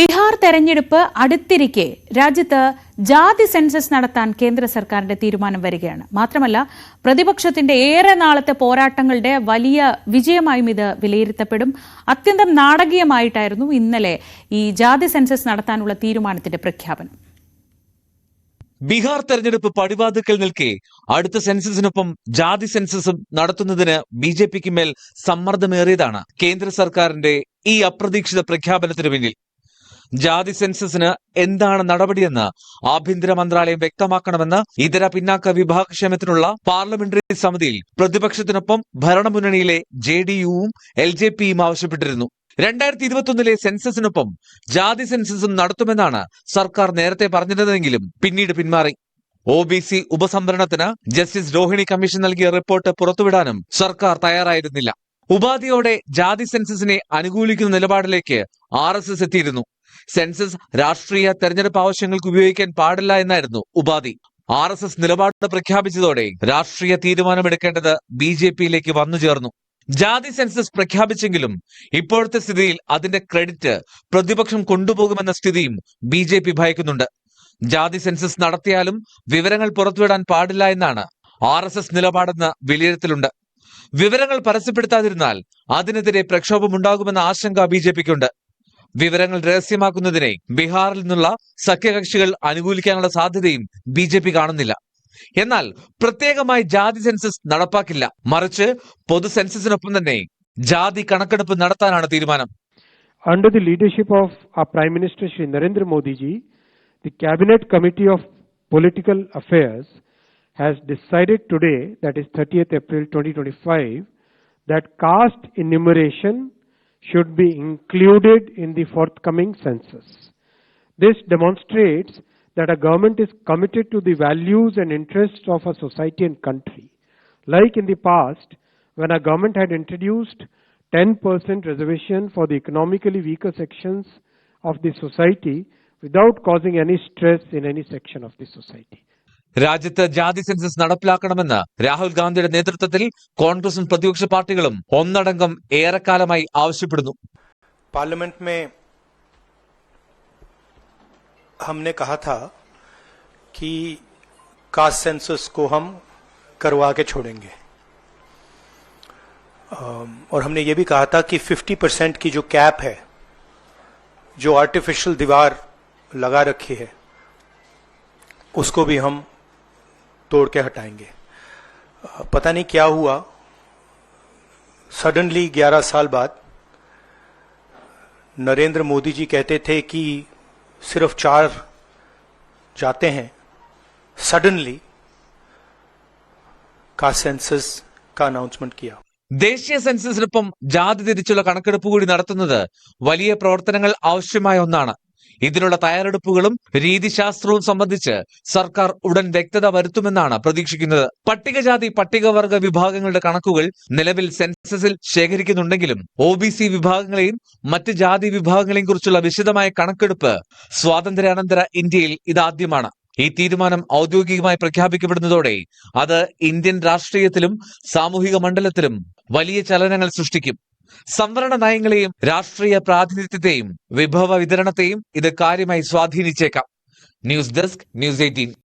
ബീഹാർ തെരഞ്ഞെടുപ്പ് അടുത്തിരിക്കെ രാജ്യത്ത് ജാതി സെൻസസ് നടത്താൻ കേന്ദ്ര സർക്കാരിന്റെ തീരുമാനം വരികയാണ്. മാത്രമല്ല, പ്രതിപക്ഷത്തിന്റെ ഏറെ നാളത്തെ പോരാട്ടങ്ങളുടെ വലിയ വിജയമായും ഇത് വിലയിരുത്തപ്പെടും. അത്യന്തം നാടകീയമായിട്ടായിരുന്നു ഇന്നലെ ഈ ജാതി സെൻസസ് നടത്താനുള്ള തീരുമാനത്തിന്റെ പ്രഖ്യാപനം. ബീഹാർ തെരഞ്ഞെടുപ്പ് പടിവാതിക്കൽ നിൽക്കെ അടുത്ത സെൻസസിനൊപ്പം ജാതി സെൻസസും നടത്തുന്നതിന് ബിജെപിക്ക് മേൽ സമ്മർദ്ദമേറിയതാണ് കേന്ദ്ര സർക്കാരിന്റെ ഈ അപ്രതീക്ഷിത പ്രഖ്യാപനത്തിന് പിന്നിൽ. ജാതി സെൻസസിന് എന്താണ് നടപടിയെന്ന് ആഭ്യന്തര മന്ത്രാലയം വ്യക്തമാക്കണമെന്ന് ഇതര പിന്നാക്ക വിഭാഗക്ഷേമത്തിനുള്ള പാർലമെന്ററി സമിതിയിൽ പ്രതിപക്ഷത്തിനൊപ്പം ഭരണമുന്നണിയിലെ JDUവും LJPയും ആവശ്യപ്പെട്ടിരുന്നു. 2021 സെൻസസിനൊപ്പം ജാതി സെൻസസും നടത്തുമെന്നാണ് സർക്കാർ നേരത്തെ പറഞ്ഞിരുന്നതെങ്കിലും പിന്നീട് പിന്മാറി. OBC ഉപസംവരണത്തിന് ജസ്റ്റിസ് രോഹിണി കമ്മീഷൻ നൽകിയ റിപ്പോർട്ട് പുറത്തുവിടാനും സർക്കാർ തയ്യാറായിരുന്നില്ല. ഉപാധിയോടെ ജാതി സെൻസസിനെ അനുകൂലിക്കുന്ന നിലപാടിലേക്ക് RSS എത്തിയിരുന്നു. സെൻസസ് രാഷ്ട്രീയ തെരഞ്ഞെടുപ്പ് ആവശ്യങ്ങൾക്ക് ഉപയോഗിക്കാൻ പാടില്ല എന്നായിരുന്നു ഉപാധി. RSS നിലപാട് പ്രഖ്യാപിച്ചതോടെ രാഷ്ട്രീയ തീരുമാനമെടുക്കേണ്ടത് BJPയിലേക്ക് വന്നുചേർന്നു. ജാതി സെൻസസ് പ്രഖ്യാപിച്ചെങ്കിലും ഇപ്പോഴത്തെ സ്ഥിതിയിൽ അതിന്റെ ക്രെഡിറ്റ് പ്രതിപക്ഷം കൊണ്ടുപോകുമെന്ന സ്ഥിതിയും BJP ഭയക്കുന്നുണ്ട്. ജാതി സെൻസസ് നടത്തിയാലും വിവരങ്ങൾ പുറത്തുവിടാൻ പാടില്ല എന്നാണ് RSS നിലപാടെന്ന വിലയിരുത്തലുണ്ട്. വിവരങ്ങൾ പരസ്യപ്പെടുത്താതിരുന്നാൽ അതിനെതിരെ പ്രക്ഷോഭമുണ്ടാകുമെന്ന ആശങ്ക BJPക്കുണ്ട്. വിവരങ്ങൾ രഹസ്യമാക്കുന്നതിനെ ബീഹാറിൽ നിന്നുള്ള സഖ്യകക്ഷികൾ അനുകൂലിക്കാനുള്ള സാധ്യതയും BJP കാണുന്നില്ല. എന്നാൽ പ്രത്യേകമായി ജാതി സെൻസസ് നടപ്പാക്കില്ല, മറിച്ച് പൊതു സെൻസസിനൊപ്പം തന്നെ ജാതി കണക്കെടുപ്പ് നടത്താനാണ് തീരുമാനം. Under the leadership of our Prime Minister Shri Narendra Modi ji, the Cabinet Committee of Political Affairs has decided today, that is 30th April 2025, that caste enumeration should be included in the forthcoming census. This demonstrates that a government is committed to the values and interests of a society and country. Like in the past, when a government had introduced 10% reservation for the economically weaker sections of the society without causing any stress in any section of the society. രാജ്യത്ത് ജാതി census നടപ്പിലാക്കണമെന്ന് Rahul ഗാന്ധിയുടെ നേതൃത്വത്തിൽ കോൺഗ്രസും പ്രതിപക്ഷ പാർട്ടികളും ഒന്നടങ്കം ഏറെക്കാലമായി ആവശ്യപ്പെടുന്നു. पार्लियामेंट में हमने कहा था कि कास्ट सेंसस को हम करवा के छोड़ेंगे, और हमने ये भी कहा था कि 50% की जो कैप है, जो आर्टिफिशियल दीवार लगा रखी है, उसको भी हम तोड़ के हटाएंगे. पता नहीं क्या हुआ, सडनली 11 साल बाद नरेंद्र मोदी जी कहते थे कि सिर्फ 4 जाते हैं. सडनली का सेंसस का अनाउंसमेंट किया. ദേശീയ സെൻസസിനൊപ്പം ജാതി തിരിച്ചുള്ള കണക്കെടുപ്പ് കൂടി നടത്തുന്നത് വലിയ പ്രവർത്തനങ്ങൾ ആവശ്യമായ ഒന്നാണ്. ഇതിനുള്ള തയ്യാറെടുപ്പുകളും രീതിശാസ്ത്രവും സംബന്ധിച്ച് സർക്കാർ ഉടൻ വ്യക്തത വരുത്തുമെന്നാണ് പ്രതീക്ഷിക്കുന്നത്. പട്ടികജാതി പട്ടികവർഗ വിഭാഗങ്ങളുടെ കണക്കുകൾ നിലവിൽ സെൻസസിൽ ശേഖരിക്കുന്നുണ്ടെങ്കിലും OBC വിഭാഗങ്ങളെയും മറ്റ് ജാതി വിഭാഗങ്ങളെയും കുറിച്ചുള്ള വിശദമായ കണക്കെടുപ്പ് സ്വാതന്ത്ര്യാനന്തര ഇന്ത്യയിൽ ഇതാദ്യമാണ്. ഈ തീരുമാനം ഔദ്യോഗികമായി പ്രഖ്യാപിക്കപ്പെടുന്നതോടെ അത് ഇന്ത്യൻ രാഷ്ട്രീയത്തിലും സാമൂഹിക മണ്ഡലത്തിലും വലിയ ചലനങ്ങൾ സൃഷ്ടിക്കും. സംവരണ നയങ്ങളെയും രാഷ്ട്രീയ പ്രാതിനിധ്യത്തെയും വിഭവ വിതരണത്തെയും ഇത് കാര്യമായി സ്വാധീനിച്ചേക്കാം. News desk, News 18.